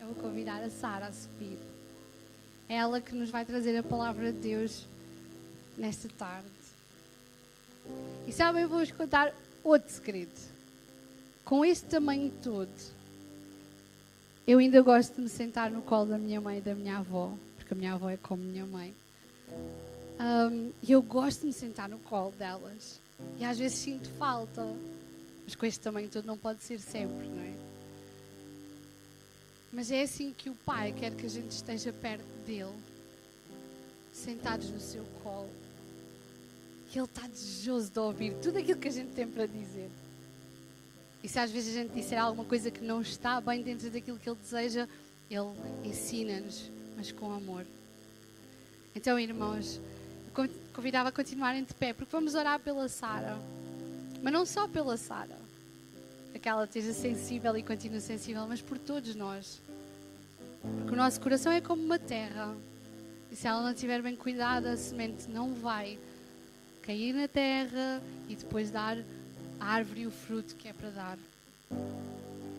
eu vou convidar a Sara a subir. É ela que nos vai trazer a palavra de Deus nesta tarde. E sabem, eu vou-vos contar outro segredo. Com este tamanho todo, eu ainda gosto de me sentar no colo da minha mãe e da minha avó, porque a minha avó é como minha mãe. E eu gosto de me sentar no colo delas. E às vezes sinto falta. Mas com este tamanho todo não pode ser sempre, não é? Mas é assim que o Pai quer que a gente esteja perto dele, sentados no seu colo. Que Ele está desejoso de ouvir tudo aquilo que a gente tem para dizer. E se às vezes a gente disser alguma coisa que não está bem dentro daquilo que Ele deseja, Ele ensina-nos, mas com amor. Então, irmãos, convidava a continuarem de pé, porque vamos orar pela Sara. Mas não só pela Sara, para que ela esteja sensível e continue sensível, mas por todos nós. Porque o nosso coração é como uma terra. E se ela não estiver bem cuidada, a semente não vai cair na terra e depois dar a árvore e o fruto que é para dar.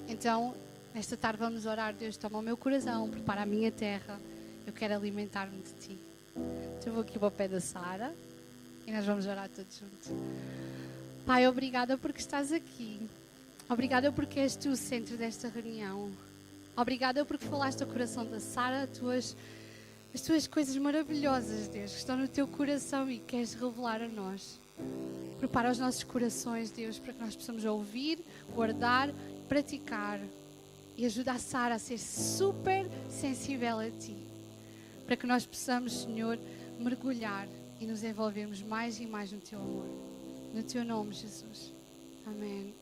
Então, nesta tarde vamos orar. Deus, toma o meu coração, prepara a minha terra. Eu quero alimentar-me de Ti. Então eu vou aqui para o pé da Sara e nós vamos orar todos juntos. Pai, obrigada porque estás aqui. Obrigada porque és Tu o centro desta reunião. Obrigada porque falaste ao coração da Sara as Tuas coisas maravilhosas, Deus, que estão no Teu coração e queres revelar a nós. Prepara os nossos corações, Deus, para que nós possamos ouvir, guardar, praticar. E ajuda a Sara a ser super sensível a Ti. Para que nós possamos, Senhor, mergulhar e nos envolvermos mais e mais no Teu amor. No Teu nome, Jesus. Amém.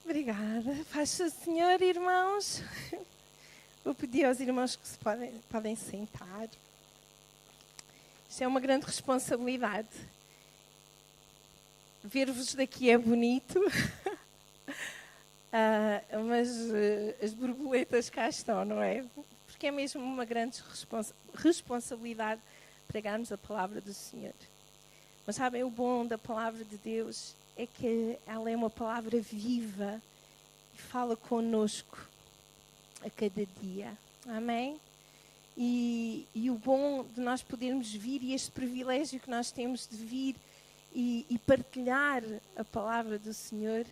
Obrigada. Faz-se, Senhor, irmãos. Vou pedir aos irmãos que se podem sentar. Isto é uma grande responsabilidade. Ver-vos daqui é bonito, mas as borboletas cá estão, não é? Porque é mesmo uma grande responsabilidade pregarmos a palavra do Senhor. Mas sabem, o bom da palavra de Deus é que ela é uma palavra viva e fala connosco a cada dia. Amém? E o bom de nós podermos vir e este privilégio que nós temos de vir e partilhar a palavra do Senhor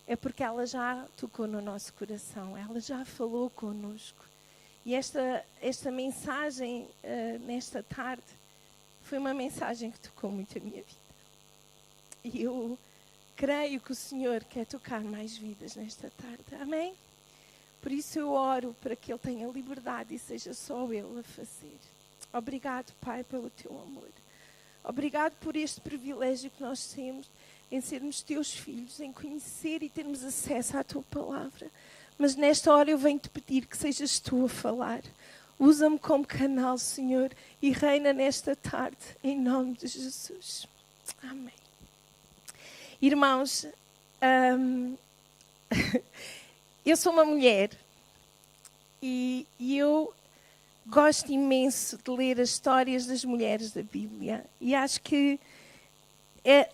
é porque ela já tocou no nosso coração, ela já falou connosco. E esta mensagem, nesta tarde, foi uma mensagem que tocou muito a minha vida. E eu creio que o Senhor quer tocar mais vidas nesta tarde. Amém? Por isso eu oro para que Ele tenha liberdade e seja só Ele a fazer. Obrigado, Pai, pelo Teu amor. Obrigado por este privilégio que nós temos em sermos Teus filhos, em conhecer e termos acesso à Tua palavra. Mas nesta hora eu venho-te pedir que sejas Tu a falar. Usa-me como canal, Senhor, e reina nesta tarde, em nome de Jesus. Amém. Irmãos, eu sou uma mulher e eu gosto imenso de ler as histórias das mulheres da Bíblia. E acho que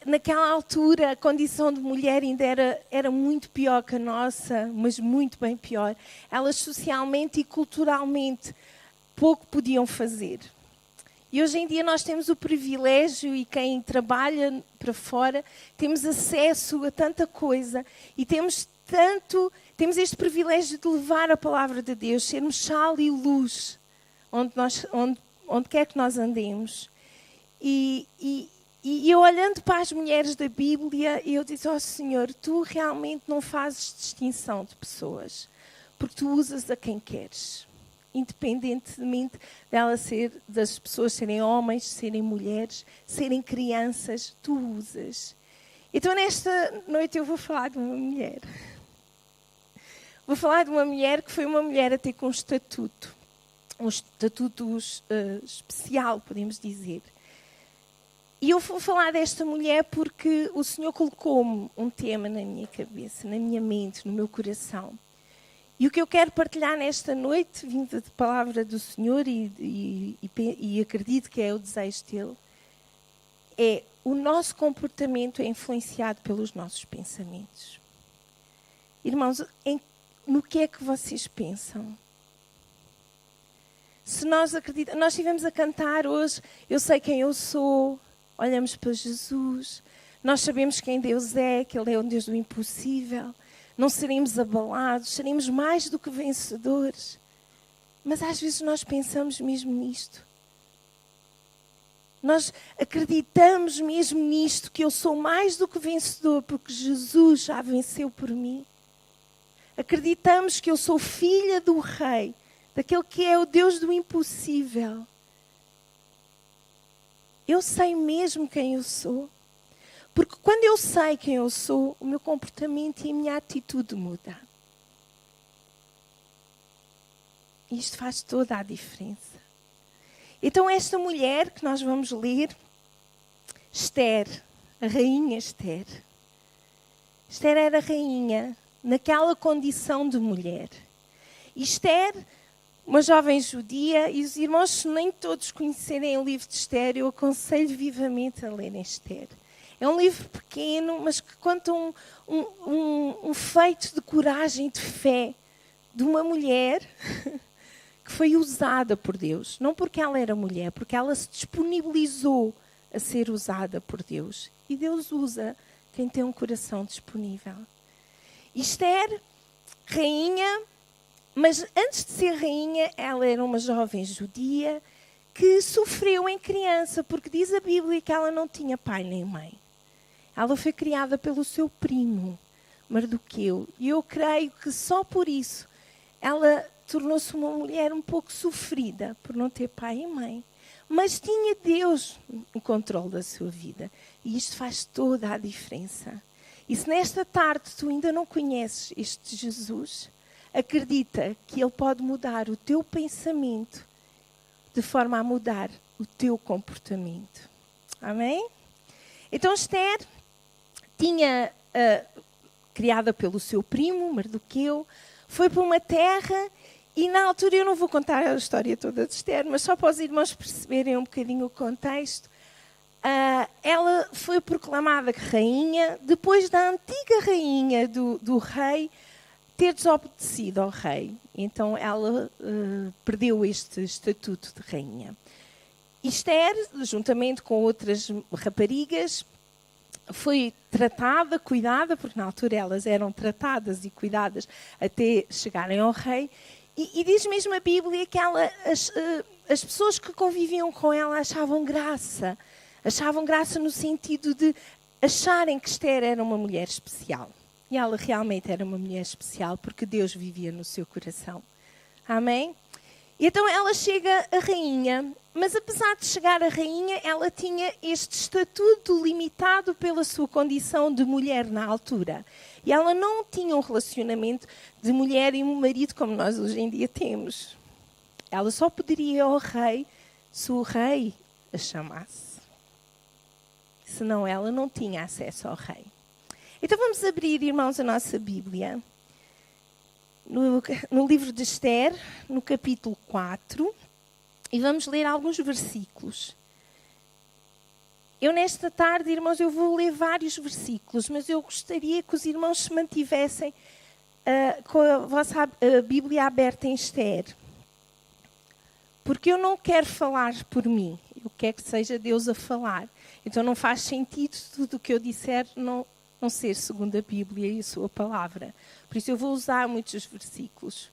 naquela altura a condição de mulher ainda era muito pior que a nossa, mas muito bem pior. Elas socialmente e culturalmente pouco podiam fazer. E hoje em dia nós temos o privilégio, e quem trabalha para fora, temos acesso a tanta coisa e temos este privilégio de levar a palavra de Deus, sermos sal e luz onde quer que nós andemos. E eu olhando para as mulheres da Bíblia, eu disse, Senhor, Tu realmente não fazes distinção de pessoas, porque Tu usas a quem queres. Independentemente das pessoas serem homens, serem mulheres, serem crianças, Tu usas. Então, nesta noite eu vou falar de uma mulher. Vou falar de uma mulher que foi uma mulher a ter com um estatuto especial, podemos dizer. E eu vou falar desta mulher porque o Senhor colocou-me um tema na minha cabeça, na minha mente, no meu coração. E o que eu quero partilhar nesta noite, vinda de palavra do Senhor, e acredito que é o desejo dele, é o nosso comportamento é influenciado pelos nossos pensamentos. Irmãos, no que é que vocês pensam? Se nós acreditamos, nós estivemos a cantar hoje, eu sei quem eu sou, olhamos para Jesus, nós sabemos quem Deus é, que Ele é o Deus do impossível, não seremos abalados, seremos mais do que vencedores. Mas às vezes nós pensamos mesmo nisto. Nós acreditamos mesmo nisto, que eu sou mais do que vencedor, porque Jesus já venceu por mim. Acreditamos que eu sou filha do Rei, daquele que é o Deus do impossível. Eu sei mesmo quem eu sou. Porque quando eu sei quem eu sou, o meu comportamento e a minha atitude muda. Isto faz toda a diferença. Então esta mulher que nós vamos ler, Esther, a rainha Esther. Esther era rainha naquela condição de mulher. E Esther, uma jovem judia, e os irmãos, se nem todos conhecerem o livro de Esther, eu aconselho vivamente a lerem Esther. É um livro pequeno, mas que conta um feito de coragem e de fé de uma mulher que foi usada por Deus. Não porque ela era mulher, porque ela se disponibilizou a ser usada por Deus. E Deus usa quem tem um coração disponível. Esther, rainha, mas antes de ser rainha, ela era uma jovem judia que sofreu em criança, porque diz a Bíblia que ela não tinha pai nem mãe. Ela foi criada pelo seu primo, Mardoqueu. E eu creio que só por isso ela tornou-se uma mulher um pouco sofrida, por não ter pai e mãe. Mas tinha Deus no controle da sua vida. E isto faz toda a diferença. E se nesta tarde tu ainda não conheces este Jesus, acredita que Ele pode mudar o teu pensamento de forma a mudar o teu comportamento. Amém? Então Esther tinha, criada pelo seu primo, Mardoqueu, foi para uma terra e na altura, eu não vou contar a história toda de Esther, mas só para os irmãos perceberem um bocadinho o contexto, ela foi proclamada rainha depois da antiga rainha do rei ter desobedecido ao rei. Então ela perdeu este estatuto de rainha. Esther, juntamente com outras raparigas, foi tratada, cuidada, porque na altura elas eram tratadas e cuidadas até chegarem ao rei. E diz mesmo a Bíblia que as pessoas que conviviam com ela achavam graça no sentido de acharem que Esther era uma mulher especial. E ela realmente era uma mulher especial porque Deus vivia no seu coração. Amém? E então ela chega a rainha, mas apesar de chegar a rainha, ela tinha este estatuto limitado pela sua condição de mulher na altura. E ela não tinha um relacionamento de mulher e marido como nós hoje em dia temos. Ela só poderia ir ao rei se o rei a chamasse. Senão ela não tinha acesso ao rei. Então vamos abrir, irmãos, a nossa Bíblia. No livro de Esther, no capítulo 4, e vamos ler alguns versículos. Eu nesta tarde, irmãos, eu vou ler vários versículos, mas eu gostaria que os irmãos se mantivessem com a vossa Bíblia aberta em Esther. Porque eu não quero falar por mim, eu quero que seja Deus a falar. Então não faz sentido tudo o que eu disser não ser segundo a Bíblia e a sua palavra. Por isso eu vou usar muitos versículos.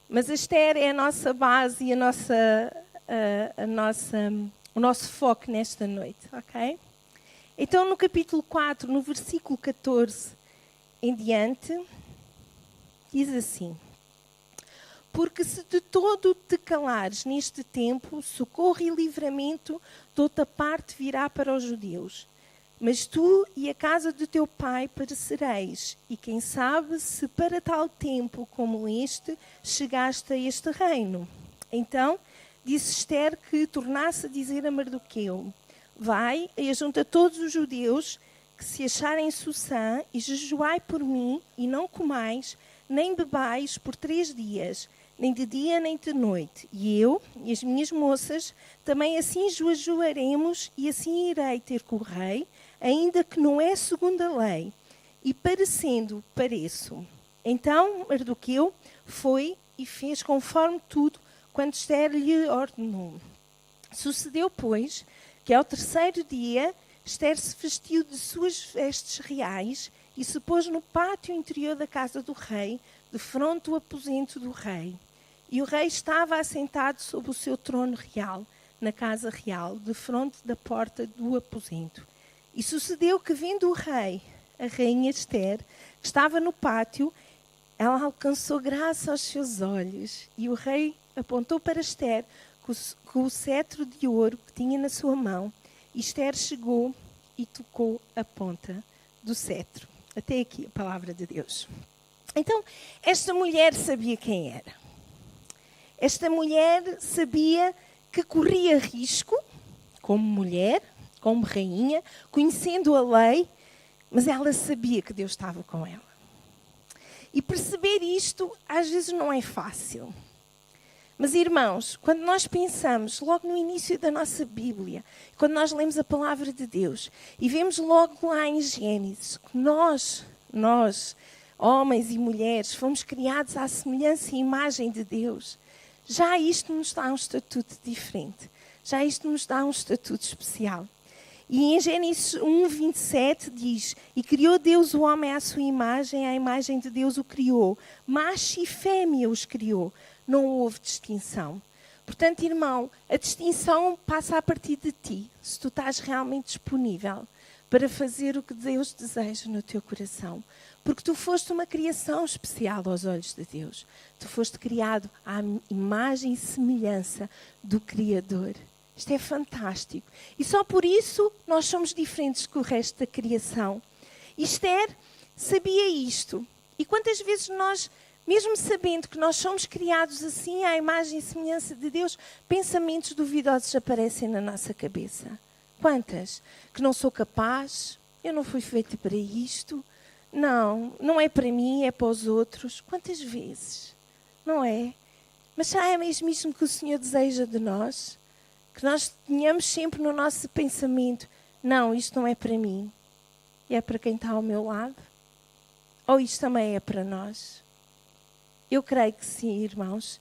Mas a Esther é a nossa base e o nosso foco nesta noite, ok? Então no capítulo 4, no versículo 14 em diante, diz assim: porque se de todo te calares neste tempo, socorro e livramento de outra parte virá para os judeus. Mas tu e a casa do teu pai perecereis, e quem sabe se para tal tempo como este chegaste a este reino. Então disse Esther que tornasse a dizer a Mardoqueu: vai e ajunta todos os judeus que se acharem em Susã e jejuai por mim, e não comais, nem bebais por 3 dias, nem de dia nem de noite. E eu e as minhas moças também assim jejuaremos, e assim irei ter com o rei, ainda que não é segundo a lei, e parecendo, pareço. Então Mardoqueu foi e fez conforme tudo quanto Esther lhe ordenou. Sucedeu, pois, que ao terceiro dia Esther se vestiu de suas vestes reais e se pôs no pátio interior da casa do rei, defronte do aposento do rei. E o rei estava assentado sobre o seu trono real, na casa real, defronte da porta do aposento. E sucedeu que, vendo o rei, a rainha Esther, que estava no pátio, ela alcançou graça aos seus olhos. E o rei apontou para Esther com o cetro de ouro que tinha na sua mão. E Esther chegou e tocou a ponta do cetro. Até aqui a palavra de Deus. Então, esta mulher sabia quem era. Esta mulher sabia que corria risco, como mulher, como rainha, conhecendo a lei, mas ela sabia que Deus estava com ela. E perceber isto, às vezes, não é fácil. Mas, irmãos, quando nós pensamos, logo no início da nossa Bíblia, quando nós lemos a palavra de Deus, e vemos logo lá em Gênesis, que nós, homens e mulheres, fomos criados à semelhança e imagem de Deus, já isto nos dá um estatuto diferente. Já isto nos dá um estatuto especial. E em Gênesis 1:27 diz: E criou Deus o homem à sua imagem, à imagem de Deus o criou. Macho e fêmea os criou. Não houve distinção. Portanto, irmão, a distinção passa a partir de ti, se tu estás realmente disponível para fazer o que Deus deseja no teu coração. Porque tu foste uma criação especial aos olhos de Deus. Tu foste criado à imagem e semelhança do Criador. Isto é fantástico. E só por isso nós somos diferentes do resto da criação. E Esther sabia isto. E quantas vezes nós, mesmo sabendo que nós somos criados assim à imagem e semelhança de Deus, pensamentos duvidosos aparecem na nossa cabeça? Quantas? Que não sou capaz, eu não fui feita para isto, não é para mim, é para os outros. Quantas vezes? Não é? Mas será é mesmo isso que o Senhor deseja de nós? Que nós tenhamos sempre no nosso pensamento, não, isto não é para mim, é para quem está ao meu lado? Ou isto também é para nós? Eu creio que sim, irmãos.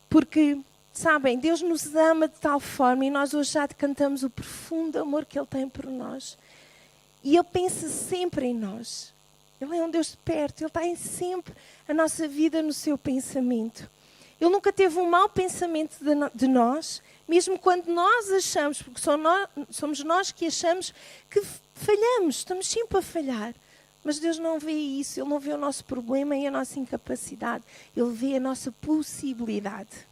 Porque, sabem, Deus nos ama de tal forma, e nós hoje já cantamos o profundo amor que Ele tem por nós. E Ele pensa sempre em nós. Ele é um Deus de perto, Ele está em sempre a nossa vida no seu pensamento. Ele nunca teve um mau pensamento de nós, mesmo quando nós achamos, porque somos nós que achamos que falhamos, estamos sempre a falhar. Mas Deus não vê isso, Ele não vê o nosso problema e a nossa incapacidade. Ele vê a nossa possibilidade.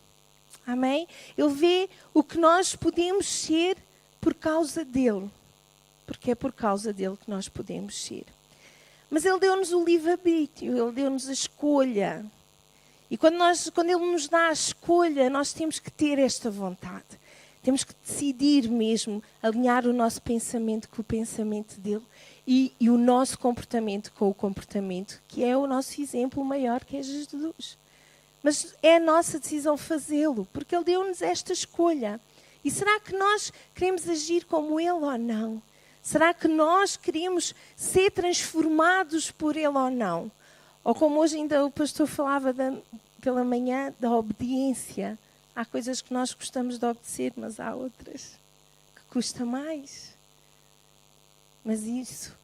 Amém? Ele vê o que nós podemos ser por causa dEle. Porque é por causa dEle que nós podemos ser. Mas Ele deu-nos o livre-arbítrio, Ele deu-nos a escolha. E quando Ele nos dá a escolha, nós temos que ter esta vontade. Temos que decidir mesmo, alinhar o nosso pensamento com o pensamento dEle e o nosso comportamento com o comportamento, que é o nosso exemplo maior, que é Jesus. Mas é a nossa decisão fazê-lo, porque Ele deu-nos esta escolha. E será que nós queremos agir como Ele ou não? Será que nós queremos ser transformados por Ele ou não? Ou como hoje ainda o pastor falava pela manhã, da obediência. Há coisas que nós gostamos de obedecer, mas há outras que custa mais. Mas isso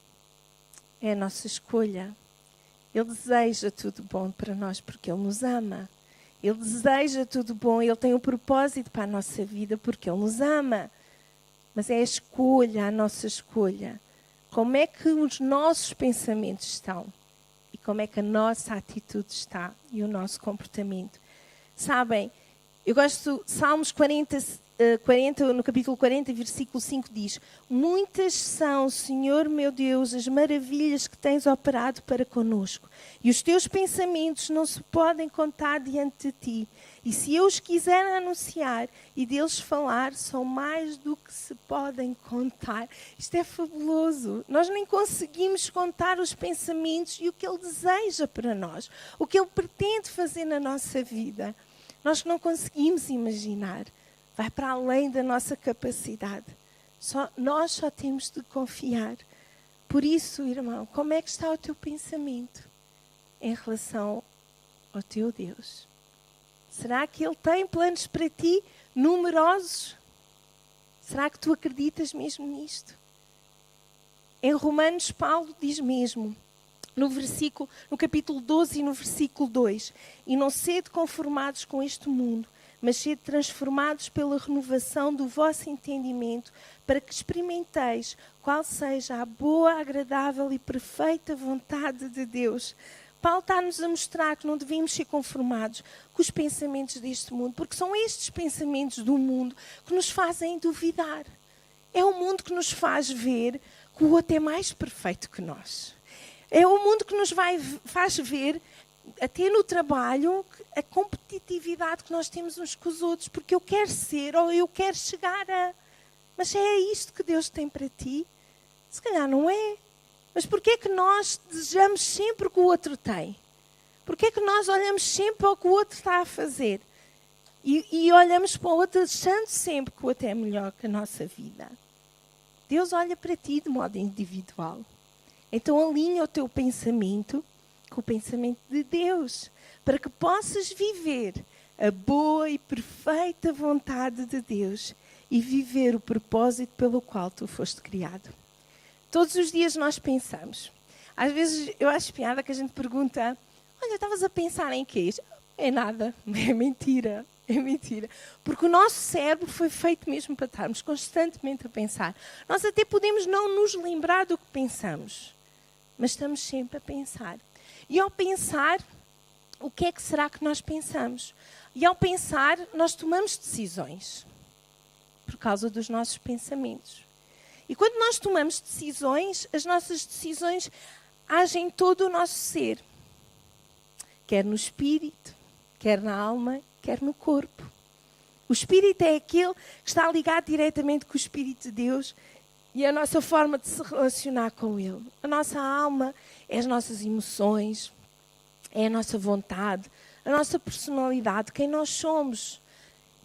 é a nossa escolha. Ele deseja tudo bom para nós porque Ele nos ama. Ele deseja tudo bom, Ele tem um propósito para a nossa vida porque Ele nos ama. Mas é a escolha, a nossa escolha. Como é que os nossos pensamentos estão? E como é que a nossa atitude está? E o nosso comportamento? Sabem, eu gosto, Salmos 40, no capítulo 40, versículo 5 diz: Muitas são, Senhor meu Deus, as maravilhas que tens operado para conosco. E os teus pensamentos não se podem contar diante de ti. E se eu os quiser anunciar e deles falar, são mais do que se podem contar. Isto é fabuloso. Nós nem conseguimos contar os pensamentos e o que Ele deseja para nós. O que Ele pretende fazer na nossa vida. Nós não conseguimos imaginar. Vai para além da nossa capacidade. Nós só temos de confiar. Por isso, irmão, como é que está o teu pensamento? em relação ao teu Deus? Será que Ele tem planos para ti numerosos? Será que tu acreditas mesmo nisto? Em Romanos, Paulo diz mesmo, no capítulo 12 e no versículo 2, e não sede conformados com este mundo, mas sede transformados pela renovação do vosso entendimento, para que experimenteis qual seja a boa, agradável e perfeita vontade de Deus. Paulo está-nos a mostrar que não devemos ser conformados com os pensamentos deste mundo, porque são estes pensamentos do mundo que nos fazem duvidar. É o mundo que nos faz ver que o outro é mais perfeito que nós. É o mundo que nos faz ver, até no trabalho, a competitividade que nós temos uns com os outros, porque eu quero ser ou eu quero chegar a... Mas é isto que Deus tem para ti? Se calhar não é. Mas porquê é que nós desejamos sempre o que o outro tem? Porquê é que nós olhamos sempre ao que o outro está a fazer? E olhamos para o outro achando sempre que o outro é melhor que a nossa vida. Deus olha para ti de modo individual. Então alinha o teu pensamento com o pensamento de Deus, para que possas viver a boa e perfeita vontade de Deus e viver o propósito pelo qual tu foste criado. Todos os dias nós pensamos. Às vezes eu acho piada que a gente pergunta, olha, estavas a pensar em quê? É nada, é mentira. É mentira. Porque o nosso cérebro foi feito mesmo para estarmos constantemente a pensar. Nós até podemos não nos lembrar do que pensamos, mas estamos sempre a pensar. E ao pensar, o que é que será que nós pensamos? E ao pensar, nós tomamos decisões por causa dos nossos pensamentos. E quando nós tomamos decisões, as nossas decisões agem em todo o nosso ser. Quer no espírito, quer na alma, quer no corpo. O espírito é aquele que está ligado diretamente com o Espírito de Deus e a nossa forma de se relacionar com Ele. A nossa alma é as nossas emoções, é a nossa vontade, a nossa personalidade, quem nós somos.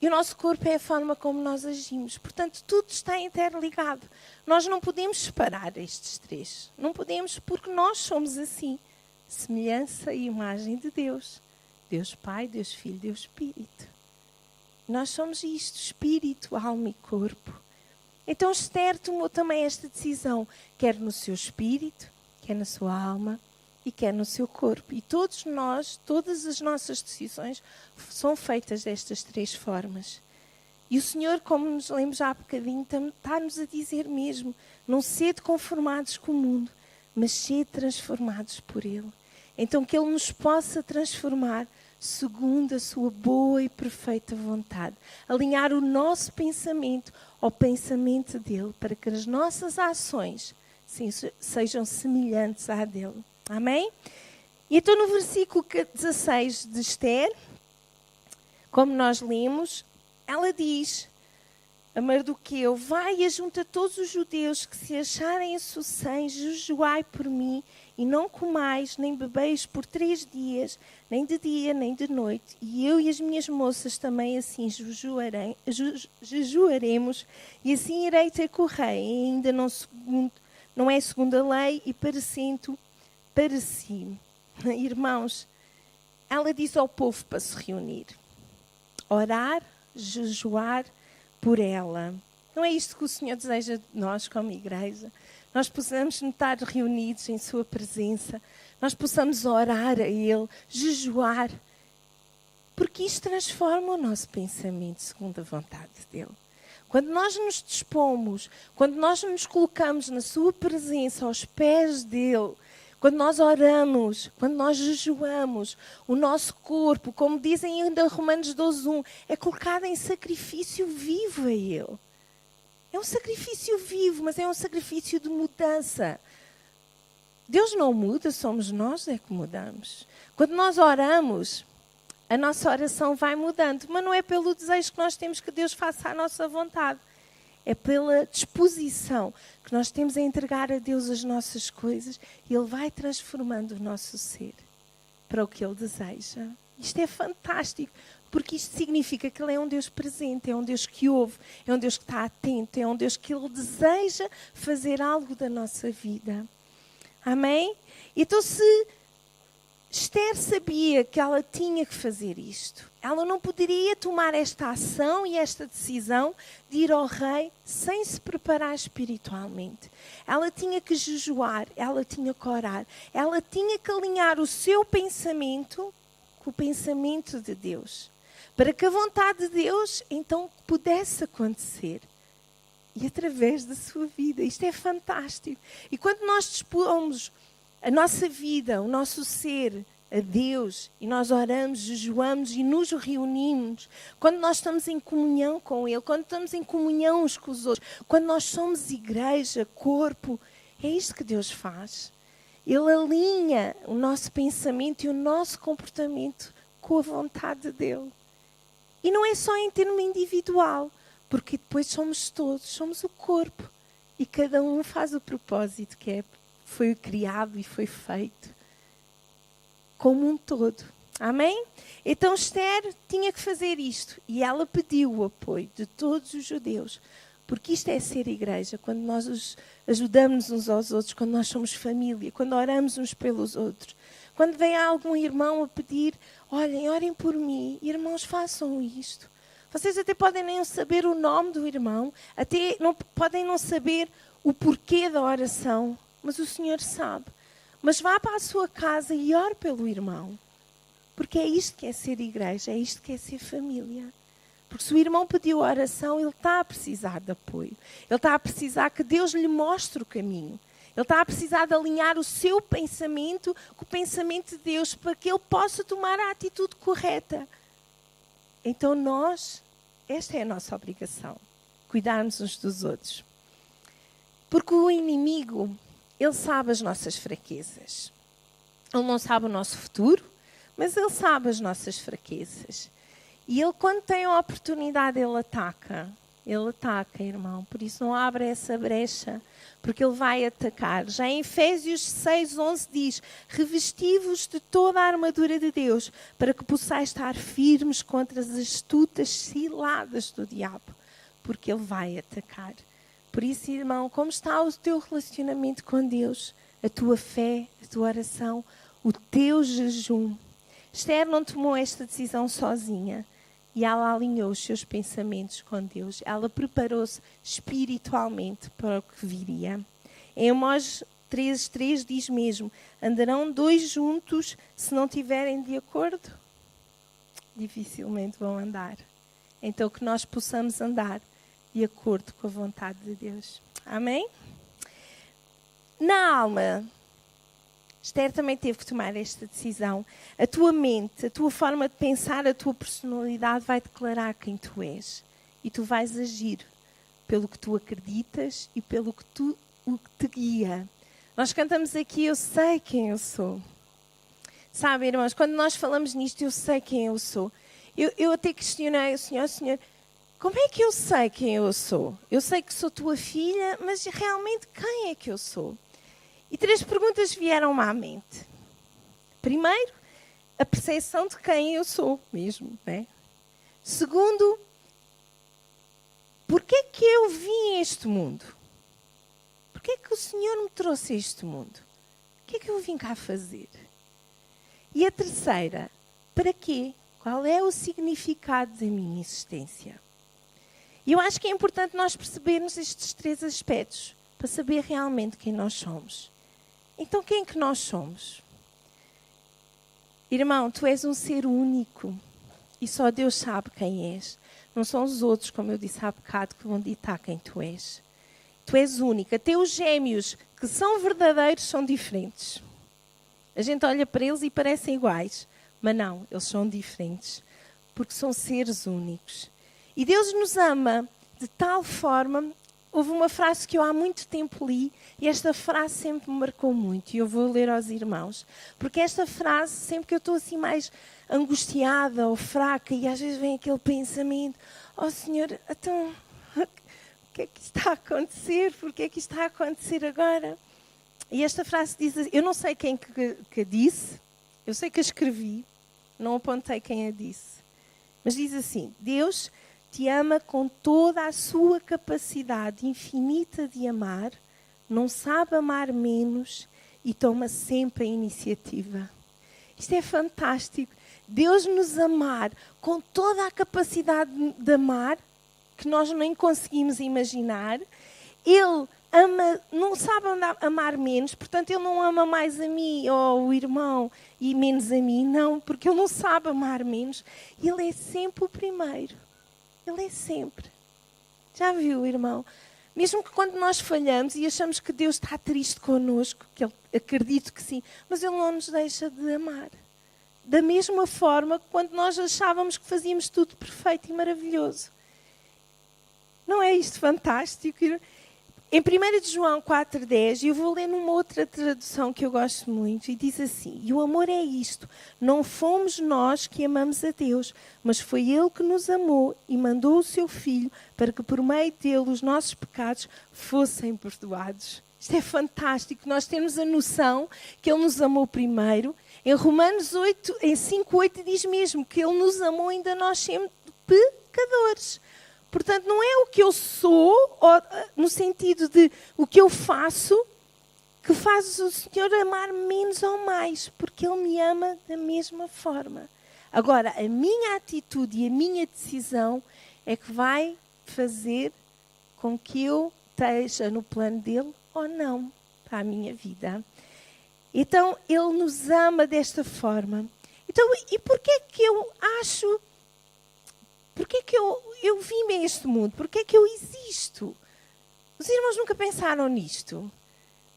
E o nosso corpo é a forma como nós agimos. Portanto, tudo está interligado. Nós não podemos separar estes três. Não podemos, porque nós somos assim. Semelhança e imagem de Deus. Deus Pai, Deus Filho, Deus Espírito. Nós somos isto, espírito, alma e corpo. Então Esther tomou também esta decisão, quer no seu espírito, quer na sua alma e quer no seu corpo. E todos nós, todas as nossas decisões são feitas destas três formas. E o Senhor, como nos lemos já há bocadinho, está-nos a dizer mesmo, não sede conformados com o mundo, mas sede transformados por Ele. Então que Ele nos possa transformar segundo a sua boa e perfeita vontade. Alinhar o nosso pensamento ao pensamento dEle, para que as nossas ações sejam semelhantes à dEle. Amém? E então no versículo 16 de Esther, como nós lemos, ela diz a Mardoqueu, vai e ajunta todos os judeus que se acharem em Sussém, jejuai por mim, e não comais nem bebeis por 3 dias, nem de dia nem de noite. E eu e as minhas moças também assim jejuaremos, e assim irei ter com o rei, e ainda não é segundo a lei, e parecendo para si. Irmãos, ela diz ao povo para se reunir, orar, jejuar por ela. Não é isto que o Senhor deseja de nós como igreja? Nós possamos estar reunidos em sua presença, nós possamos orar a Ele, jejuar, porque isto transforma o nosso pensamento segundo a vontade dEle. Quando nós nos dispomos, quando nós nos colocamos na sua presença, aos pés dEle, quando nós oramos, quando nós jejuamos, o nosso corpo, como dizem ainda Romanos 12:1, é colocado em sacrifício vivo a Ele. É um sacrifício vivo, mas é um sacrifício de mudança. Deus não muda, somos nós é que mudamos. Quando nós oramos, a nossa oração vai mudando, mas não é pelo desejo que nós temos que Deus faça a nossa vontade. É pela disposição que nós temos a entregar a Deus as nossas coisas e Ele vai transformando o nosso ser para o que Ele deseja. Isto é fantástico, porque isto significa que Ele é um Deus presente, é um Deus que ouve, é um Deus que está atento, é um Deus que Ele deseja fazer algo da nossa vida. Amém? Então se Esther sabia que ela tinha que fazer isto. Ela não poderia tomar esta ação e esta decisão de ir ao rei sem se preparar espiritualmente. Ela tinha que jejuar, ela tinha que orar, ela tinha que alinhar o seu pensamento com o pensamento de Deus, para que a vontade de Deus então pudesse acontecer. E através da sua vida. Isto é fantástico. E quando nós dispomos a nossa vida, o nosso ser a Deus, e nós oramos, jejuamos e nos reunimos, quando nós estamos em comunhão com Ele, quando estamos em comunhão uns com os outros, quando nós somos igreja, corpo, é isto que Deus faz. Ele alinha o nosso pensamento e o nosso comportamento com a vontade dEle. E não é só em termo individual, porque depois somos todos, somos o corpo. E cada um faz o propósito que foi criado e foi feito. Como um todo. Amém? Então Esther tinha que fazer isto. E ela pediu o apoio de todos os judeus. Porque isto é ser igreja. Quando nós ajudamos uns aos outros, quando nós somos família, quando oramos uns pelos outros. Quando vem algum irmão a pedir, olhem, orem por mim. Irmãos, façam isto. Vocês até podem nem saber o nome do irmão, até podem não saber o porquê da oração, mas o Senhor sabe. Mas vá para a sua casa e ore pelo irmão. Porque é isto que é ser igreja, é isto que é ser família. Porque se o irmão pediu oração, ele está a precisar de apoio. Ele está a precisar que Deus lhe mostre o caminho. Ele está a precisar de alinhar o seu pensamento com o pensamento de Deus para que ele possa tomar a atitude correta. Então esta é a nossa obrigação, cuidarmos uns dos outros. Porque o inimigo, ele sabe as nossas fraquezas. Ele não sabe o nosso futuro, mas ele sabe as nossas fraquezas. E ele, quando tem a oportunidade, ele ataca. Ele ataca, irmão. Por isso não abre essa brecha, porque ele vai atacar. Já em Efésios 6:11 diz: revesti-vos de toda a armadura de Deus, para que possais estar firmes contra as astutas ciladas do diabo, porque ele vai atacar. Por isso, irmão, como está o teu relacionamento com Deus? A tua fé, a tua oração, o teu jejum. Esther não tomou esta decisão sozinha. E ela alinhou os seus pensamentos com Deus. Ela preparou-se espiritualmente para o que viria. Em Amós 13:3 diz mesmo: andarão dois juntos se não estiverem de acordo? Dificilmente vão andar. Então que nós possamos andar de acordo com a vontade de Deus. Amém? Na alma, Esther também teve que tomar esta decisão. A tua mente, a tua forma de pensar, a tua personalidade vai declarar quem tu és. E tu vais agir pelo que tu acreditas e pelo que o que te guia. Nós cantamos aqui, eu sei quem eu sou. Sabe, irmãos, quando nós falamos nisto, eu sei quem eu sou. Eu até questionei o Senhor, como é que eu sei quem eu sou? Eu sei que sou tua filha, mas realmente quem é que eu sou? E 3 perguntas vieram-me à mente. Primeiro, a percepção de quem eu sou mesmo, né? Segundo, porquê é que eu vim a este mundo? Porquê é que o Senhor me trouxe a este mundo? O que é que eu vim cá fazer? E a terceira, para quê? Qual é o significado da minha existência? E eu acho que é importante nós percebermos estes 3 aspectos para saber realmente quem nós somos. Então, quem é que nós somos? Irmão, tu és um ser único e só Deus sabe quem és. Não são os outros, como eu disse há bocado, que vão ditar quem tu és. Tu és única. Até os gêmeos que são verdadeiros são diferentes. A gente olha para eles e parecem iguais, mas não, eles são diferentes, porque são seres únicos. E Deus nos ama de tal forma. Houve uma frase que eu há muito tempo li e esta frase sempre me marcou muito. E eu vou ler aos irmãos. Porque esta frase, sempre que eu estou assim mais angustiada ou fraca e às vezes vem aquele pensamento: oh Senhor, então, o que é que está a acontecer? Porquê é que está a acontecer agora? E esta frase diz, eu não sei quem que disse, eu sei que a escrevi, não apontei quem a disse. Mas diz assim: Deus te ama com toda a sua capacidade infinita de amar, não sabe amar menos e toma sempre a iniciativa. Isto é fantástico. Deus nos amar com toda a capacidade de amar, que nós nem conseguimos imaginar. Ele ama, não sabe amar menos, portanto Ele não ama mais a mim ou o irmão e menos a mim, não, porque Ele não sabe amar menos. Ele é sempre o primeiro. Ele é sempre. Já viu, irmão? Mesmo que quando nós falhamos e achamos que Deus está triste connosco, que Ele, acredito que sim, mas Ele não nos deixa de amar. Da mesma forma que quando nós achávamos que fazíamos tudo perfeito e maravilhoso. Não é isto fantástico? Em 1 de João 4,10, eu vou ler numa outra tradução que eu gosto muito, e diz assim: e o amor é isto, não fomos nós que amamos a Deus, mas foi Ele que nos amou e mandou o seu Filho para que por meio dele os nossos pecados fossem perdoados. Isto é fantástico, nós temos a noção que Ele nos amou primeiro. Em Romanos 8, em 5,8 diz mesmo que Ele nos amou ainda nós sendo pecadores. Portanto, não é o que eu sou, ou, no sentido de o que eu faço, que faz o Senhor amar menos ou mais, porque Ele me ama da mesma forma. Agora, a minha atitude e a minha decisão é que vai fazer com que eu esteja no plano dEle ou não para a minha vida. Então, Ele nos ama desta forma. Então, e porquê que eu acho... Porquê que eu vim a este mundo? Porquê que eu existo? Os irmãos nunca pensaram nisto?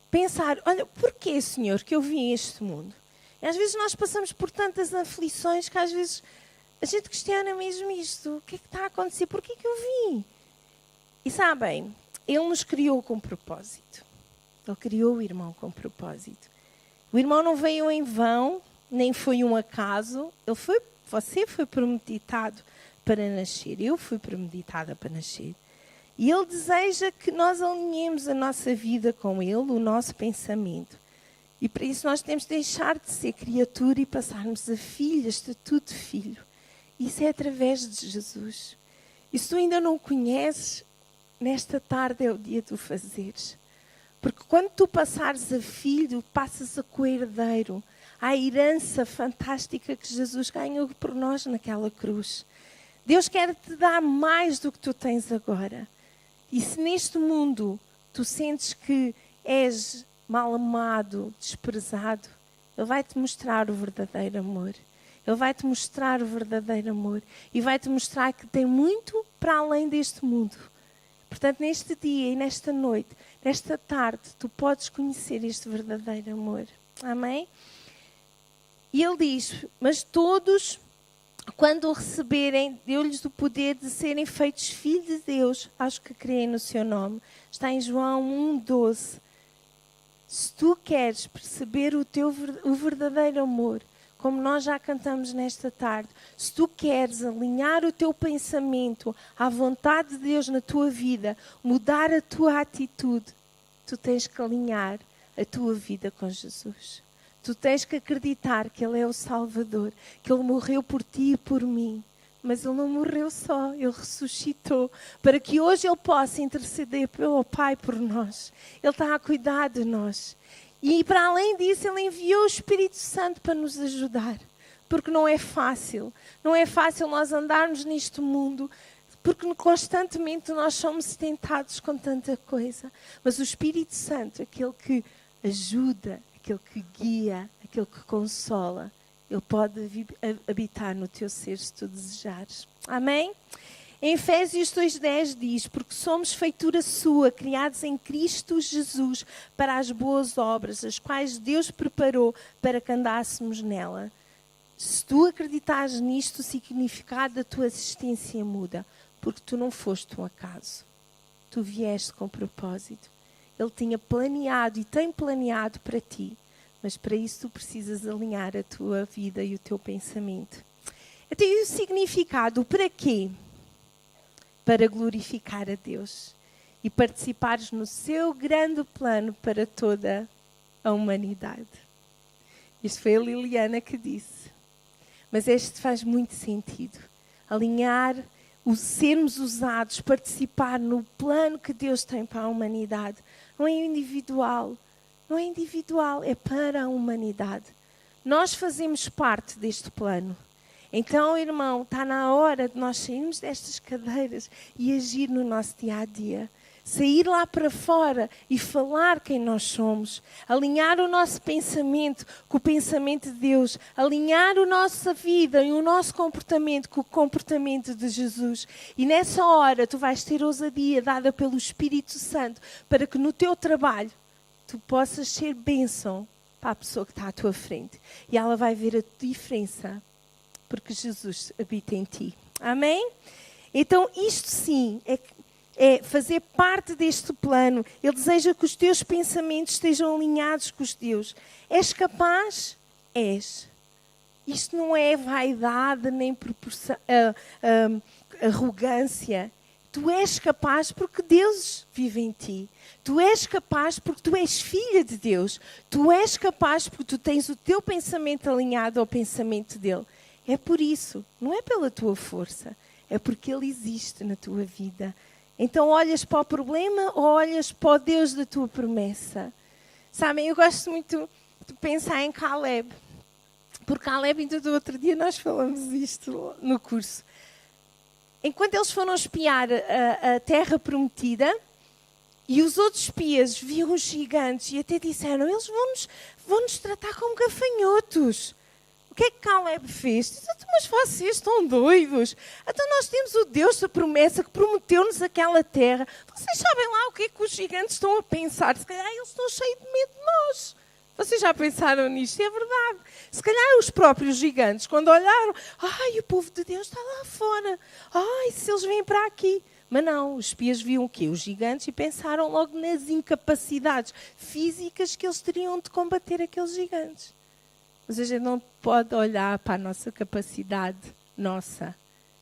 Pensar, olha, porquê, Senhor, que eu vim a este mundo? E às vezes nós passamos por tantas aflições que às vezes a gente questiona mesmo isto. O que é que está a acontecer? Porquê que eu vim? E sabem, Ele nos criou com propósito. Ele criou o irmão com propósito. O irmão não veio em vão, nem foi um acaso. Você foi premeditado para nascer. Eu fui premeditada para nascer. E Ele deseja que nós alinhemos a nossa vida com Ele, o nosso pensamento. E para isso nós temos de deixar de ser criatura e passarmos a filha, estatuto de filho. Isso é através de Jesus. E se tu ainda não o conheces, nesta tarde é o dia de o fazeres. Porque quando tu passares a filho, passas a co-herdeiro. À herança fantástica que Jesus ganhou por nós naquela cruz. Deus quer te dar mais do que tu tens agora. E se neste mundo tu sentes que és mal amado, desprezado, Ele vai-te mostrar o verdadeiro amor. Ele vai-te mostrar o verdadeiro amor. E vai-te mostrar que tem muito para além deste mundo. Portanto, neste dia e nesta noite, nesta tarde, tu podes conhecer este verdadeiro amor. Amém? E Ele diz, mas todos... quando o receberem, deu-lhes o poder de serem feitos filhos de Deus aos que creem no seu nome. Está em João 1,12. Se tu queres perceber o verdadeiro amor, como nós já cantamos nesta tarde, se tu queres alinhar o teu pensamento à vontade de Deus na tua vida, mudar a tua atitude, tu tens que alinhar a tua vida com Jesus. Tu tens que acreditar que Ele é o Salvador, que Ele morreu por ti e por mim. Mas Ele não morreu só, Ele ressuscitou, para que hoje Ele possa interceder pelo Pai por nós. Ele está a cuidar de nós. E para além disso, Ele enviou o Espírito Santo para nos ajudar. Porque não é fácil. Não é fácil nós andarmos neste mundo, porque constantemente nós somos tentados com tanta coisa. Mas o Espírito Santo, aquele que ajuda, aquele que guia, aquele que consola, Ele pode habitar no teu ser se tu desejares. Amém? Em Efésios 2,10 diz, porque somos feitura sua, criados em Cristo Jesus, para as boas obras, as quais Deus preparou para que andássemos nela. Se tu acreditares nisto, o significado da tua existência muda, porque tu não foste um acaso. Tu vieste com propósito. Ele tinha planeado e tem planeado para ti. Mas para isso tu precisas alinhar a tua vida e o teu pensamento. Então, e o significado, para quê? Para glorificar a Deus. E participares no seu grande plano para toda a humanidade. Isto foi a Liliana que disse. Mas este faz muito sentido. Alinhar, sermos usados, participar no plano que Deus tem para a humanidade. Não é individual. Não é individual, é para a humanidade. nós fazemos parte deste plano. Então, irmão, está na hora de nós sairmos destas cadeiras e agir no nosso dia-a-dia. Sair lá para fora e falar quem nós somos. Alinhar o nosso pensamento com o pensamento de Deus. Alinhar a nossa vida e o nosso comportamento com o comportamento de Jesus. E nessa hora tu vais ter ousadia dada pelo Espírito Santo para que no teu trabalho tu possas ser bênção para a pessoa que está à tua frente. E ela vai ver a diferença porque Jesus habita em ti. Amém? Então isto sim é fazer parte deste plano. Ele deseja que os teus pensamentos estejam alinhados com os teus. És capaz? És. Isto não é vaidade nem arrogância. Tu és capaz porque Deus vive em ti. Tu és capaz porque tu és filha de Deus. Tu és capaz porque tu tens o teu pensamento alinhado ao pensamento dele. É por isso, não é pela tua força, é porque ele existe na tua vida. Então olhas para o problema ou olhas para o Deus da tua promessa? Sabem, eu gosto muito de pensar em Caleb. Por Caleb, ainda do outro dia nós falamos isto no curso. Enquanto eles foram espiar a terra prometida, e os outros espias viam os gigantes e até disseram, eles vão-nos tratar como gafanhotos. O que é que Caleb fez? Disse, mas vocês estão doidos. Então nós temos o Deus da promessa que prometeu-nos aquela terra. Vocês sabem lá o que é que os gigantes estão a pensar? Se calhar eles estão cheios de medo de nós. Vocês já pensaram nisto? É verdade. Se calhar os próprios gigantes, quando olharam, ai, o povo de Deus está lá fora. Ai, se eles vêm para aqui. Mas não, os espias viam o quê? Os gigantes e pensaram logo nas incapacidades físicas que eles teriam de combater aqueles gigantes. Mas a gente não pode olhar para a nossa capacidade nossa.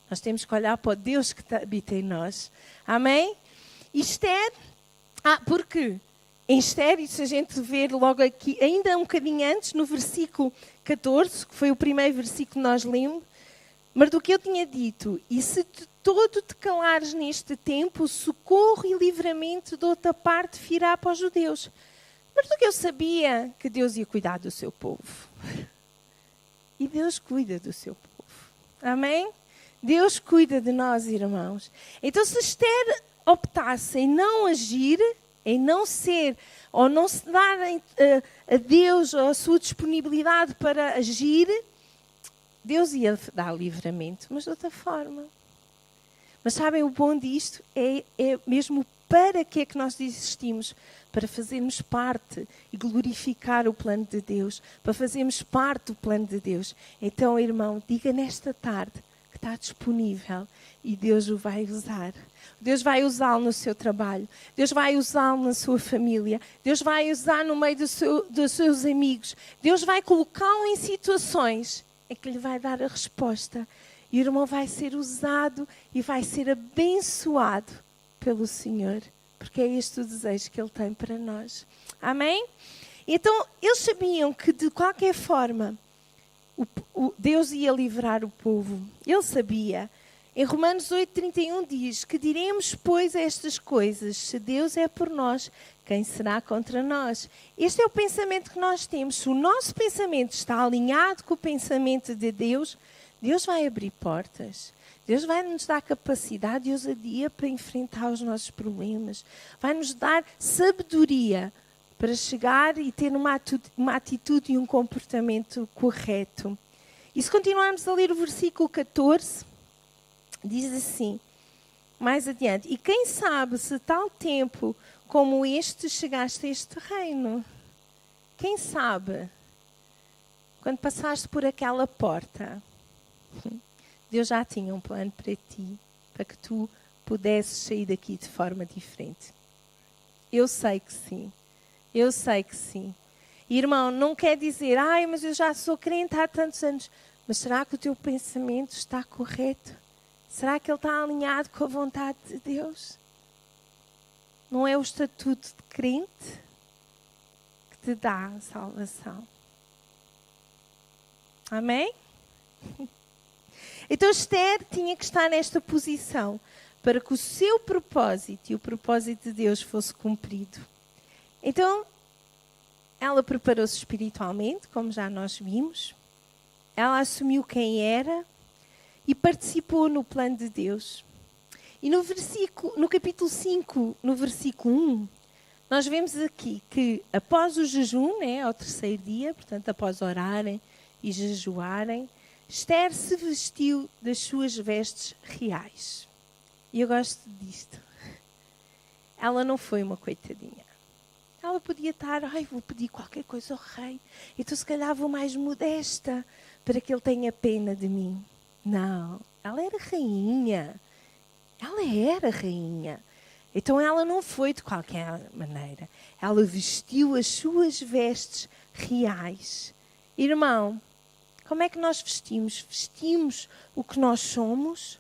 Nós temos que olhar para o Deus que habita em nós. Amém? Esther, porque em Esther, e se a gente ver logo aqui, ainda um bocadinho antes, no versículo 14, que foi o primeiro versículo que nós lemos, Mardoqueu tinha dito, e se todo te calares neste tempo, socorro e livramento de outra parte virá para os judeus. Mardoqueu sabia que Deus ia cuidar do seu povo. E Deus cuida do seu povo. Amém? Deus cuida de nós, irmãos. Então, se Esther optasse em não agir, em não ser, ou não se dar a Deus a sua disponibilidade para agir, Deus ia dar livramento, mas de outra forma. Mas sabem, o bom disto é mesmo para que é que nós existimos? Para fazermos parte e glorificar o plano de Deus, para fazermos parte do plano de Deus. Então, irmão, diga nesta tarde que está disponível e Deus o vai usar. Deus vai usá-lo no seu trabalho, Deus vai usá-lo na sua família, Deus vai usar no meio dos seus amigos, Deus vai colocá-lo em situações em que lhe vai dar a resposta. E o irmão vai ser usado e vai ser abençoado pelo Senhor. Porque é este o desejo que Ele tem para nós. Amém? Então, eles sabiam que, de qualquer forma, Deus ia livrar o povo. Ele sabia. Em Romanos 8:31 diz que diremos, pois, estas coisas. Se Deus é por nós, quem será contra nós? Este é o pensamento que nós temos. Se o nosso pensamento está alinhado com o pensamento de Deus, Deus vai abrir portas. Deus vai nos dar capacidade e ousadia para enfrentar os nossos problemas. Vai nos dar sabedoria para chegar e ter uma atitude e um comportamento correto. E se continuarmos a ler o versículo 14, diz assim, mais adiante, e quem sabe se tal tempo como este chegaste a este reino? Quem sabe? Quando passaste por aquela porta, Deus já tinha um plano para ti, para que tu pudesses sair daqui de forma diferente. Eu sei que sim. Eu sei que sim. Irmão, não quer dizer, mas eu já sou crente há tantos anos. Mas será que o teu pensamento está correto? Será que ele está alinhado com a vontade de Deus? Não é o estatuto de crente que te dá a salvação. Amém? Então Esther tinha que estar nesta posição para que o seu propósito e o propósito de Deus fosse cumprido. Então, ela preparou-se espiritualmente, como já nós vimos. Ela assumiu quem era e participou no plano de Deus. E no capítulo 5, no versículo 1, nós vemos aqui que após o jejum, ao terceiro dia, portanto após orarem e jejuarem, Esther se vestiu das suas vestes reais. E eu gosto disto. Ela não foi uma coitadinha. Ela podia estar, vou pedir qualquer coisa ao rei. Então se calhar vou mais modesta para que ele tenha pena de mim. Não, ela era rainha. Ela era rainha. Então ela não foi de qualquer maneira. Ela vestiu as suas vestes reais. Irmão, como é que nós vestimos? Vestimos o que nós somos?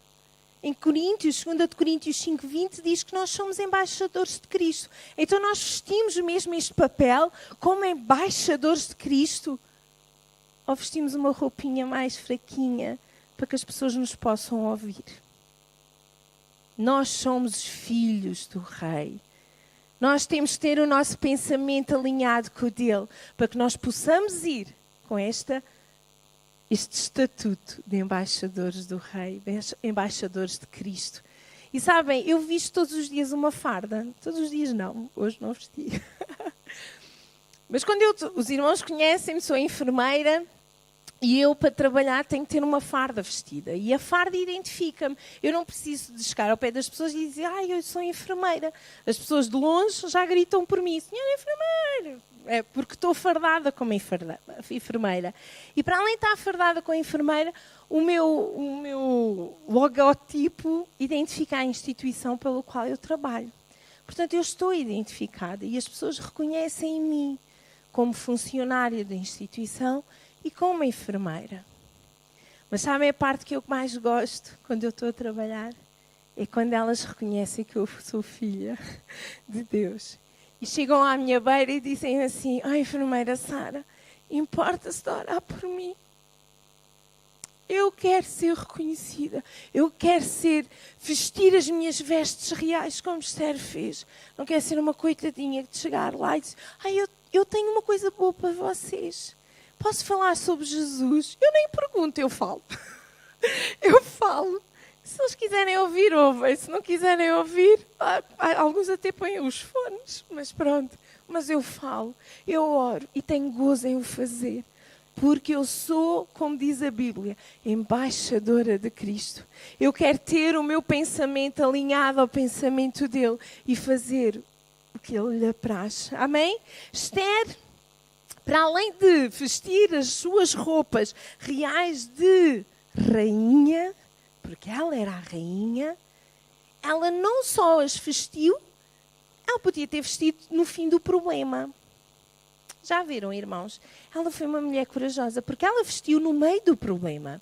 Em Coríntios, 2 Coríntios 5:20 diz que nós somos embaixadores de Cristo. Então nós vestimos mesmo este papel como embaixadores de Cristo? Ou vestimos uma roupinha mais fraquinha para que as pessoas nos possam ouvir? Nós somos os filhos do Rei. Nós temos que ter o nosso pensamento alinhado com o dele para que nós possamos ir com este estatuto de embaixadores do Rei, embaixadores de Cristo. E sabem, eu visto todos os dias uma farda. Todos os dias não, hoje não vesti. Mas quando os irmãos conhecem-me, sou enfermeira e eu para trabalhar tenho que ter uma farda vestida. E a farda identifica-me. Eu não preciso de chegar ao pé das pessoas e dizer, eu sou enfermeira. As pessoas de longe já gritam por mim, senhora enfermeira. É porque estou fardada como enfermeira. E para além de estar fardada como enfermeira, o meu logotipo identifica a instituição pela qual eu trabalho. Portanto, eu estou identificada e as pessoas reconhecem em mim como funcionária da instituição e como enfermeira. Mas sabem a parte que eu mais gosto quando eu estou a trabalhar? É quando elas reconhecem que eu sou filha de Deus. E chegam à minha beira e dizem assim, enfermeira Sara, importa-se de orar por mim? Eu quero ser reconhecida. Eu quero vestir as minhas vestes reais como Esther fez. Não quero ser uma coitadinha de chegar lá e dizer, eu tenho uma coisa boa para vocês. Posso falar sobre Jesus? Eu nem pergunto, eu falo. Eu falo. Se eles quiserem ouvir, ouvem. Se não quiserem ouvir, alguns até põem os fones. Mas pronto. Mas eu falo, eu oro e tenho gozo em o fazer. Porque eu sou, como diz a Bíblia, embaixadora de Cristo. Eu quero ter o meu pensamento alinhado ao pensamento dele e fazer o que ele lhe apraz. Amém? Esther, para além de vestir as suas roupas reais de rainha, porque ela era a rainha, ela não só as vestiu, ela podia ter vestido no fim do problema. Já viram, irmãos? Ela foi uma mulher corajosa, porque ela vestiu no meio do problema.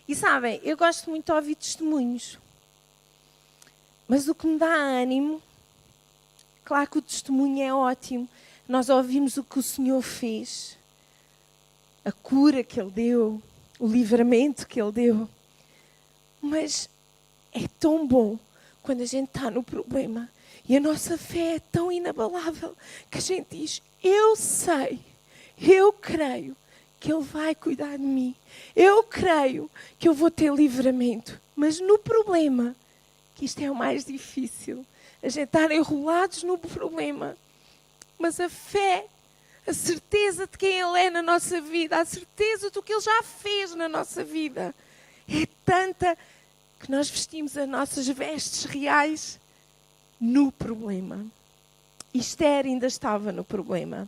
E sabem, eu gosto muito de ouvir testemunhos. Mas o que me dá ânimo, claro que o testemunho é ótimo. Nós ouvimos o que o Senhor fez. A cura que Ele deu, o livramento que Ele deu. Mas é tão bom quando a gente está no problema. E a nossa fé é tão inabalável que a gente diz, eu sei, eu creio que Ele vai cuidar de mim. Eu creio que eu vou ter livramento. Mas no problema, que isto é o mais difícil, a gente estar enrolados no problema. Mas a fé, a certeza de quem Ele é na nossa vida, a certeza do que Ele já fez na nossa vida, é tanta que nós vestimos as nossas vestes reais no problema. Esther ainda estava no problema.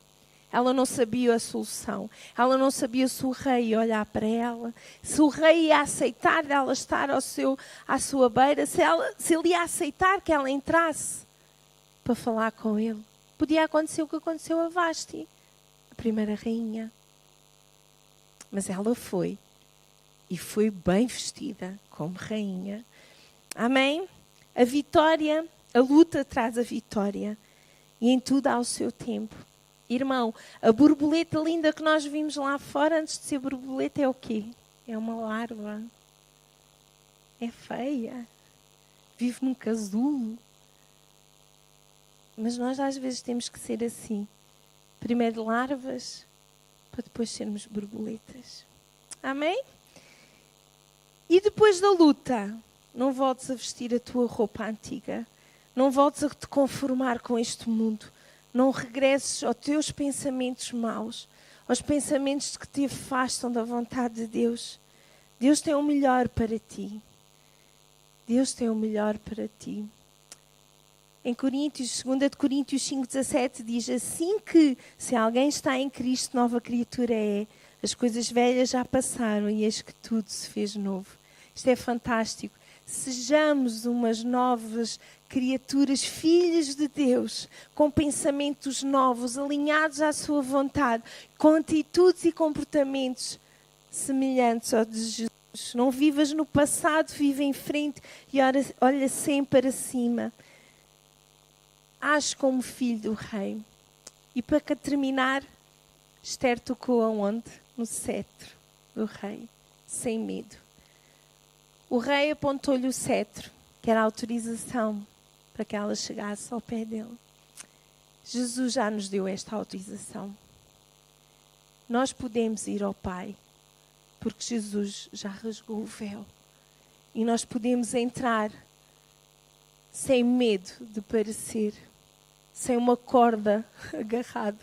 Ela não sabia a solução. Ela não sabia se o rei ia olhar para ela, se o rei ia aceitar ela estar à sua beira, se ele ia aceitar que ela entrasse para falar com ele. Podia acontecer o que aconteceu a Vasti, a primeira rainha. Mas ela foi. E foi bem vestida como rainha. Amém? A vitória, a luta traz a vitória. E em tudo há o seu tempo. Irmão, a borboleta linda que nós vimos lá fora, antes de ser borboleta, é o quê? É uma larva. É feia. Vive num casulo. Mas nós às vezes temos que ser assim, Primeiro larvas, para depois sermos borboletas. Amém? E depois da luta, não voltes a vestir a tua roupa antiga. Não voltes a te conformar com este mundo. Não regresses aos teus pensamentos maus, aos pensamentos que te afastam da vontade de Deus. Deus tem o melhor para ti. Deus tem o melhor para ti. Em Coríntios, 2 Coríntios 5,17 diz assim que se alguém está em Cristo, nova criatura é. As coisas velhas já passaram e eis que tudo se fez novo. Isto é fantástico. Sejamos umas novas criaturas, filhas de Deus, com pensamentos novos, alinhados à sua vontade, com atitudes e comportamentos semelhantes ao de Jesus. Não vivas no passado, vive em frente e olha sempre para cima. Age como filho do rei. E para terminar, Esther tocou aonde? No cetro do rei, sem medo. O rei apontou-lhe o cetro, que era a autorização para que ela chegasse ao pé dele. Jesus já nos deu esta autorização. Nós podemos ir ao Pai, porque Jesus já rasgou o véu. E nós podemos entrar sem medo de parecer, sem uma corda agarrada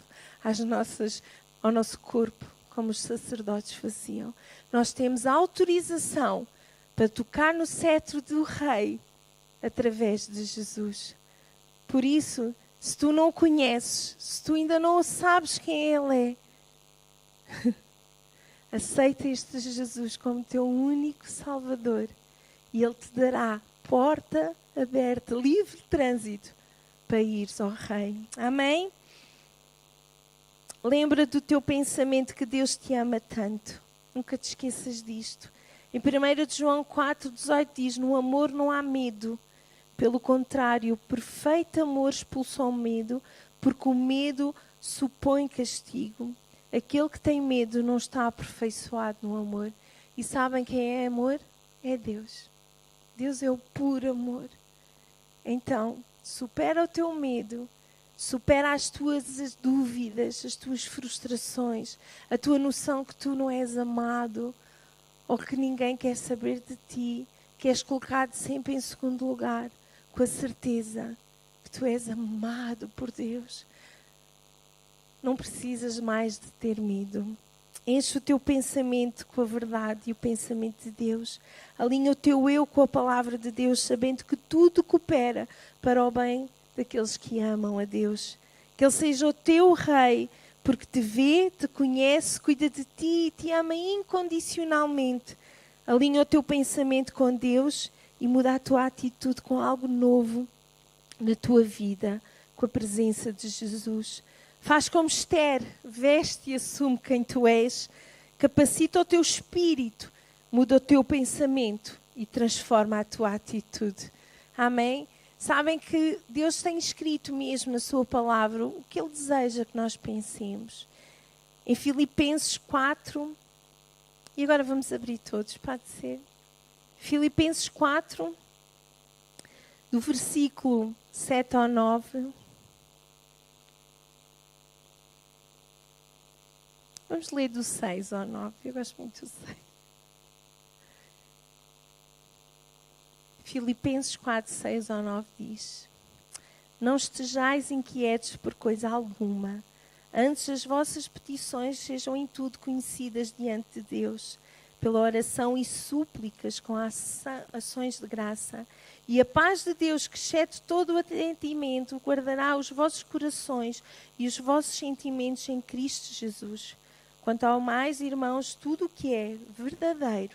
ao nosso corpo, como os sacerdotes faziam. Nós temos autorização para tocar no cetro do rei através de Jesus. Por isso, se tu não o conheces, se tu ainda não sabes quem ele é, aceita este Jesus como teu único Salvador e ele te dará porta aberta, livre trânsito para ires ao Rei. Amém? Lembra do teu pensamento que Deus te ama tanto. Nunca te esqueças disto. Em 1 João 4,18 diz: no amor não há medo. Pelo contrário, o perfeito amor expulsa o medo, porque o medo supõe castigo. Aquele que tem medo não está aperfeiçoado no amor. E sabem quem é amor? É Deus. Deus é o puro amor. Então, supera o teu medo, supera as tuas dúvidas, as tuas frustrações, a tua noção que tu não és amado, ou que ninguém quer saber de ti, que és colocado sempre em segundo lugar, com a certeza que tu és amado por Deus. Não precisas mais de ter medo. Enche o teu pensamento com a verdade e o pensamento de Deus. Alinha o teu eu com a palavra de Deus, sabendo que tudo coopera para o bem daqueles que amam a Deus. Que Ele seja o teu rei, porque te vê, te conhece, cuida de ti e te ama incondicionalmente. Alinha o teu pensamento com Deus e muda a tua atitude com algo novo na tua vida, com a presença de Jesus. Faz como Esther, veste e assume quem tu és, capacita o teu espírito, muda o teu pensamento e transforma a tua atitude. Amém? Sabem que Deus tem escrito mesmo na sua palavra o que Ele deseja que nós pensemos. Em Filipenses 4, e agora vamos abrir todos, pode ser? Filipenses 4, do versículo 7 ao 9. Vamos ler do 6 ao 9. Eu gosto muito do 6. Filipenses 4, 6 ao 9 diz: não estejais inquietos por coisa alguma. Antes as vossas petições sejam em tudo conhecidas diante de Deus, pela oração e súplicas com ações de graça. E a paz de Deus, que excede todo o entendimento, guardará os vossos corações e os vossos sentimentos em Cristo Jesus. Quanto ao mais, irmãos, tudo o que é verdadeiro,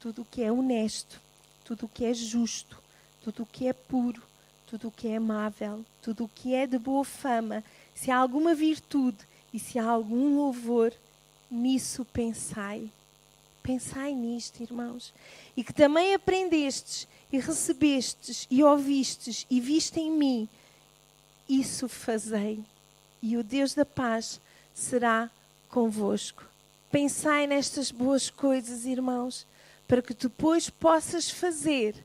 tudo o que é honesto, tudo o que é justo, tudo o que é puro, tudo o que é amável, tudo o que é de boa fama, se há alguma virtude e se há algum louvor, nisso pensai. Pensai nisto, irmãos. E que também aprendestes e recebestes e ouvistes e viste em mim, isso fazei. E o Deus da paz será convosco. Pensai nestas boas coisas, irmãos, para que depois possas fazer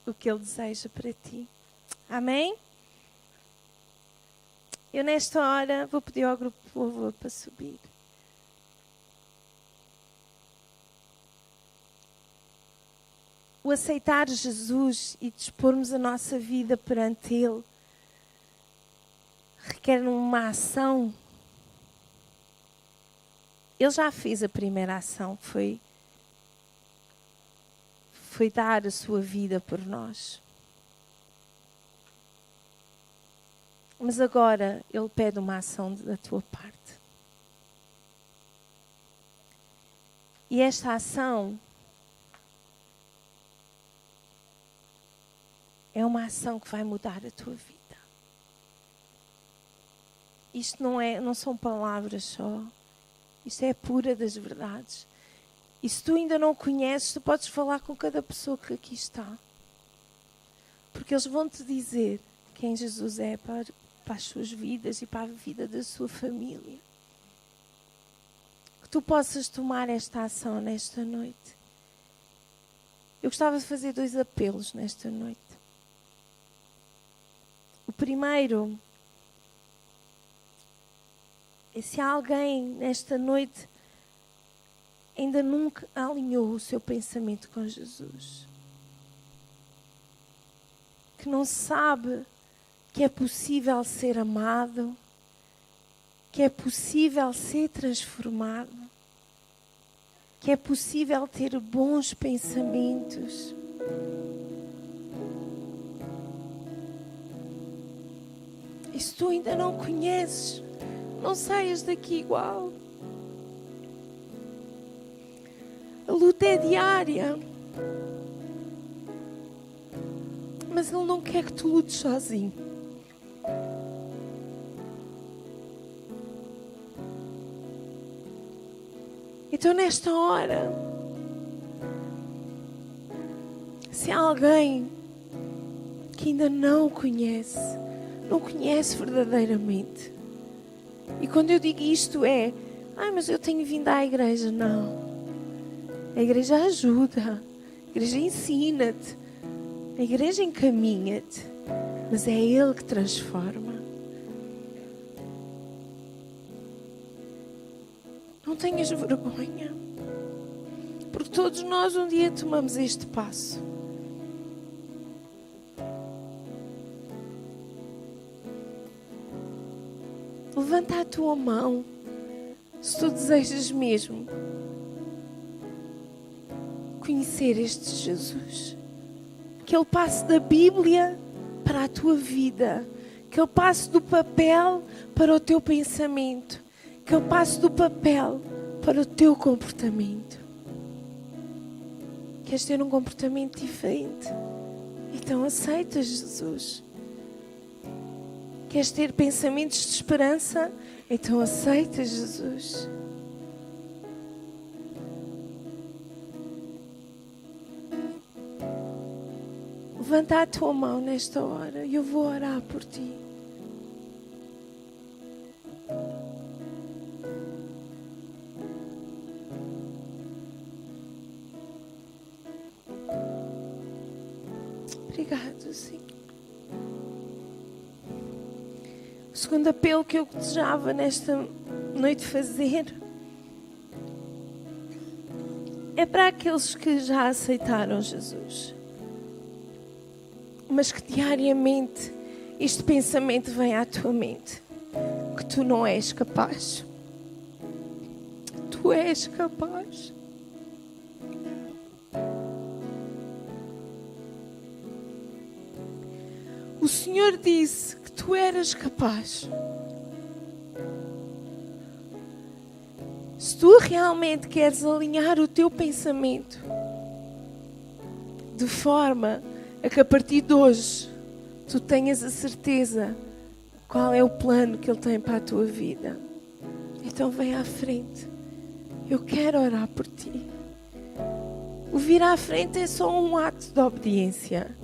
o que Ele deseja para ti. Amém? Eu nesta hora vou pedir ao grupo de louvor para subir. O aceitar Jesus e dispormos a nossa vida perante Ele requer uma ação. Ele já fez a primeira ação, foi dar a sua vida por nós. Mas agora Ele pede uma ação da tua parte. E esta ação é uma ação que vai mudar a tua vida. Isto não são palavras só. Isto é a pura das verdades. E se tu ainda não o conheces, tu podes falar com cada pessoa que aqui está. Porque eles vão te dizer quem Jesus é para as suas vidas e para a vida da sua família. Que tu possas tomar esta ação nesta noite. Eu gostava de fazer 2 apelos nesta noite. O primeiro é se alguém nesta noite ainda nunca alinhou o seu pensamento com Jesus. Que não sabe que é possível ser amado, que é possível ser transformado, que é possível ter bons pensamentos. E se tu ainda não conheces, não saias daqui igual. A luta é diária. Mas Ele não quer que tu lutes sozinho. Então nesta hora, se há alguém que ainda não conhece verdadeiramente. E quando eu digo isto mas eu tenho vindo à igreja. Não. A igreja ajuda. A igreja ensina-te. A igreja encaminha-te. Mas é Ele que transforma. Não tenhas vergonha. Porque todos nós um dia tomamos este passo. Levanta a tua mão, se tu desejas mesmo conhecer este Jesus. Que Ele passe da Bíblia para a tua vida. Que Ele passe do papel para o teu pensamento. Que Ele passe do papel para o teu comportamento. Queres ter um comportamento diferente? Então aceita Jesus. Queres ter pensamentos de esperança? Então aceita Jesus. Levanta a tua mão nesta hora e eu vou orar por ti. Obrigado, Senhor. O segundo apelo que eu desejava nesta noite fazer é para aqueles que já aceitaram Jesus, mas que diariamente este pensamento vem à tua mente, que tu não és capaz. Tu és capaz. O Senhor disse que tu eras capaz. Se tu realmente queres alinhar o teu pensamento de forma a que a partir de hoje tu tenhas a certeza qual é o plano que Ele tem para a tua vida, então vem à frente. Eu quero orar por ti. O vir à frente é só um ato de obediência.